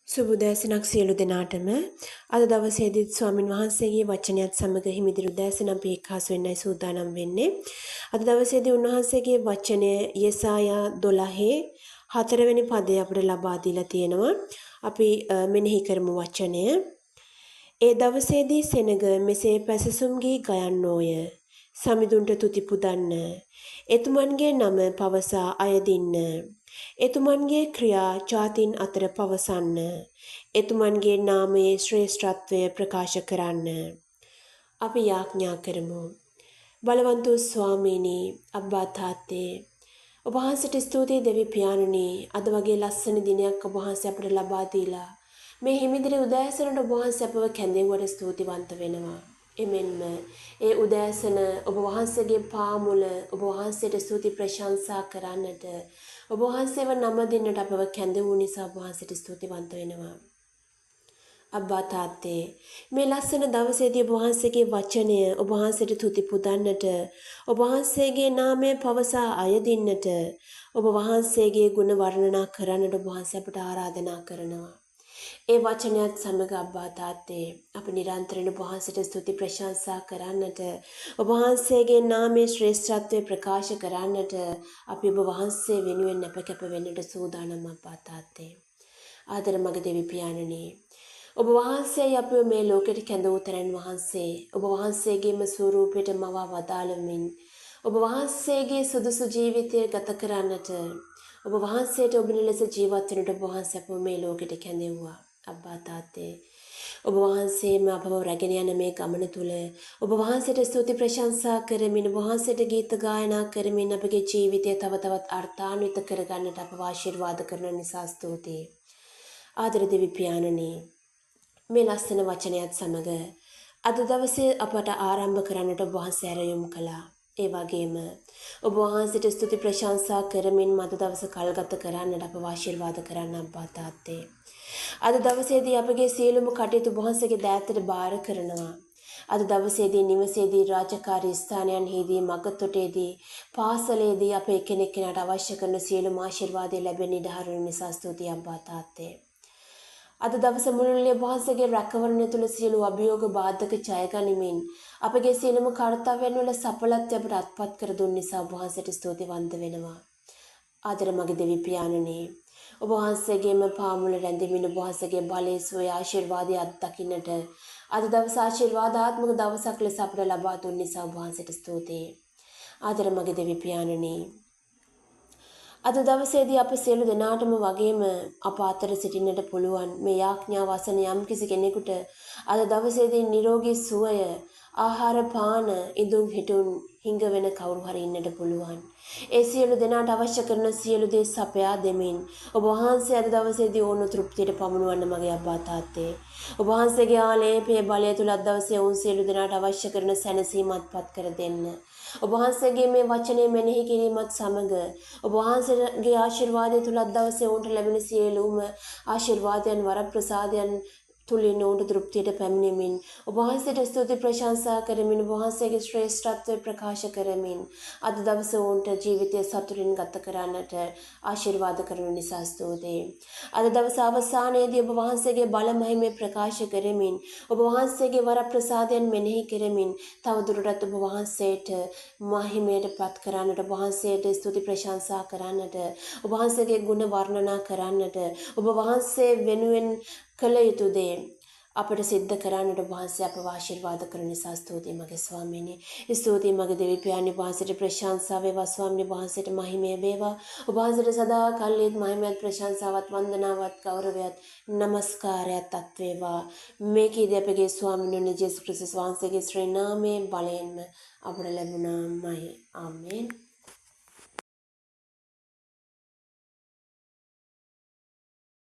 සුබෝදෑසනක් සියලු දෙනාටම අද දවසේදීත් ස්වාමින් වහන්සේගේ වචනයත් සමග හිමිදිරි උදෑසන අපි එක්හසු වෙන්නයි සූදානම් වෙන්නේ. අද දවසේදී උන්වහන්සේගේ වචනය යෙසායා 12 4 වෙනි පදය අපිට ලබා දීලා තියෙනවා. අපි මෙනෙහි කරමු වචනය. ඒ දවසේදී සෙනග මෙසේ පැසසුම් ගී ගයන්නෝය. සමිඳුන්ට තුති පුදන්න. එතුමන්ගේ නම පවසා අයදින්න. එතුමන්ගේ ක්‍රියා ජාතින් අතර පවසන්න. එතුමන්ගේ නාමයේ ශ්‍රේෂ්ඨත්වය ප්‍රකාශ කරන්න. අපි යාඥා කරමු. බලවන්ත ස්වාමීනි, අබ්බා තාත්තේ, ඔබ වහන්සේට ස්තුතියි දෙවි පියාණනි. අද වගේ ලස්සන දිනයක් ඔබ වහන්සේ අපට ලබා දීලා මේ හිමිදිරි උදෑසනට ඔබ වහන්සේ අපව කැඳෙවුවට ස්තුතිවන්ත වෙනවා. එමෙන්ම ඒ උදෑසන ඔබ වහන්සේගේ පාමුල ඔබ වහන්සේට ස්තුති ප්‍රශංසා කරන්නට ඔබ වහන්සේව නම දෙන්නට අපව කැඳවූ නිසා ඔබ වහන්සේට ස්තුතිවන්ත වෙනවා. අබ්බා තාත්තේ, මේ ලස්සන දවසේදී ඔබ වහන්සේගේ වචනය ඔබ වහන්සේට තුති පුදන්නට, ඔබ වහන්සේගේ නාමය පවසා අයදින්නට, ඔබ වහන්සේගේ ගුණ වර්ණනා කරන්නට ඔබ වහන්සේ අපට ආරාධනා කරනවා. ඒ වචනයත් සමග අබ්බා තාත්තේ, අපි නිරන්තරයෙන් ඔබ වහන්සේට ස්තුති ප්‍රශංසා කරන්නට, ඔබ වහන්සේගේ නාමයේ ශ්‍රේෂ්ඨත්වය ප්‍රකාශ කරන්නට අපි ඔබ වහන්සේ වෙනුවෙන් අපකැප වෙන්නට සූදානම් අබ්බා තාත්තේ. ආදර මගේ දෙවි පියාණනි, ඔබ වහන්සේයි අපිව මේ ලෝකෙට කැඳවූ තරන් වහන්සේ, ඔබ වහන්සේගේම ස්වරූපයට මවා වදාළමින් ඔබ වහන්සේගේ සුදුසු ජීවිතය ගත කරන්නට, ඔබ වහන්සේට ඔබන ලෙස ජීවත් වෙනට ඔබ වහන්සේ අපව මේ ලෝකෙට කැඳෙව්වා. අබ්බා තාත්තේ, ඔබ වහන්සේම අපව රැගෙන යන මේ ගමන තුල ඔබ වහන්සේට ස්තුති ප්‍රශංසා කරමින්, ඔබ වහන්සේට ගීත ගායනා කරමින් අපගේ ජීවිතය තව තවත් අර්ථාන්විත කරගන්නට අපව ආශිර්වාද කරන නිසා ස්තුතියි. ආදර දෙවි පියාණනි, මේ ලස්සන වචනයත් සමග අද දවසේ අපට ආරම්භ කරන්නට ඔබ වහන්සේ ආරයුම් කළා. ඒ වගේම ඔබ වහන්සේට ස්තුති ප්‍රශංසා කරමින් මද දවස කල්ගත කරන්නට අපව ආශිර්වාද කරන්න අබ්බා තාත්තේ. අද දවසේදී අපගේ සියලුම කටයුතු ඔබ වහන්සේගේ දෑතට බාර කරනවා. අද දවසේදී නිවසේදී රාජකාරී ස්ථානයන්හිදී මගතොටේදී පාසලේදී අප එකිනෙක කෙනාට අවශ්‍ය කරන සියලුම ආශිර්වාද ලැබෙන ඉඩහරුන් නිසා ස්තුතියි අබ්බා තාත්තේ. අද දවස මුළුල්ලේ ඔබ වහන්සේගේ රැකවරණය තුළ සියලු අභියෝග බාධක ජය ගනිමින් අපගේ සියලුම කර්තව්‍යයන් වල සඵලත්වය අපට අත්පත් කර දුන් නිසා ඔබ වහන්සේට ස්තුතිවන්ත වෙනවා. ආදර මගේ දෙවි පියාණනි, ඔබ වහන්සේගේම පාමුල රැඳෙමින් ඔබ වහන්සේගේ බලයේ සෝය ආශිර්වාදය අත්දකින්නට අද දවස ආශිර්වාදාත්මක දවසක් ලෙස අපට ලබා දුන් නිසා ඔබ වහන්සේට ස්තුතියි. ආදර මගේ දෙවි පියාණනි, අද දවසේදී අප සියලු දෙනාටම වගේම අප අතර සිටින්නට පුළුවන් මේ යාඥාව අසන යම් කිසි කෙනෙකුට අද දවසේදී නිරෝගී සුවය, ආහාර පාන, ඉදුම් හිටුම් හිඟ වෙන කවුරු හරි ඉන්නට පුළුවන්. ඒ සියලු දෙනාට අවශ්‍ය කරන සියලු දේ සපයා දෙමින් ඔබ වහන්සේ අද දවසේදී ඕන තෘප්තියට පමුණවන්න මගේ අබ්බා තාත්තේ. ඔබ වහන්සේගේ ආලේපයේ බලය තුල අද දවසේ වුන් සියලු දෙනාට අවශ්‍ය කරන සැනසීමත්පත් කර දෙන්න. ඔබ වහන්සේගේ මේ වචනය මෙනෙහි කිරීමත් සමග ඔබ වහන්සේගේ ආශිර්වාදය තුල අද දවසේ උන්ට ලැබෙන සියලුම ආශිර්වාදයන් වරප්‍රසාදයන් තුලින් උන්ට තෘප්තියට පැමිණෙමින් ඔබ වහන්සේට ස්තුති ප්‍රශංසා කරමින් ඔබ වහන්සේගේ ශ්‍රේෂ්ඨත්වය ප්‍රකාශ කරමින් අද දවසේ උන්ට ජීවිතය සතුටින් ගත කරන්නට ආශිර්වාද කරන නිසා ස්තුතියි. අද දවසේ අවසානයේදී ඔබ වහන්සේගේ බල මහිමේ ප්‍රකාශ කරමින් ඔබ වහන්සේගේ වරප්‍රසාදයන් මෙනෙහි කරමින් තවදුරටත් ඔබ වහන්සේට මහිමයට පත් කරන්නට, ඔබ වහන්සේට ස්තුති ප්‍රශංසා කරන්නට, ඔබ වහන්සේගේ ගුණ වර්ණනා කරන්නට, ඔබ වහන්සේ වෙනුවෙන් කළ යුතු දේ අපට සිද්ධ කරන්නට ඔබ වහන්සේ අපව ආශිර්වාද කරන නිසා ස්තුතියි මගේ ස්වාමීනි. ස්තුතියි මගේ දෙවි පියාණනි, ඔබ වහන්සේට ප්‍රශංසා වේවා. ස්වාමීනි, ඔබ වහන්සේට මහිමය වේවා. ඔබ වහන්සේට සදා කල්ලිත් මහිමයත්, ප්‍රශංසාවත්, වන්දනාවත්, ගෞරවයත්, නමස්කාරයත් අත් වේවා. මේ කීදී අපගේ ස්වාමීන් වහන්සේ යේසුස් ක්‍රිස්තුස් වහන්සේගේ ශ්‍රී නාමයෙන් බලයෙන්ම අපට ලැබුණාමයි. ආමේන්.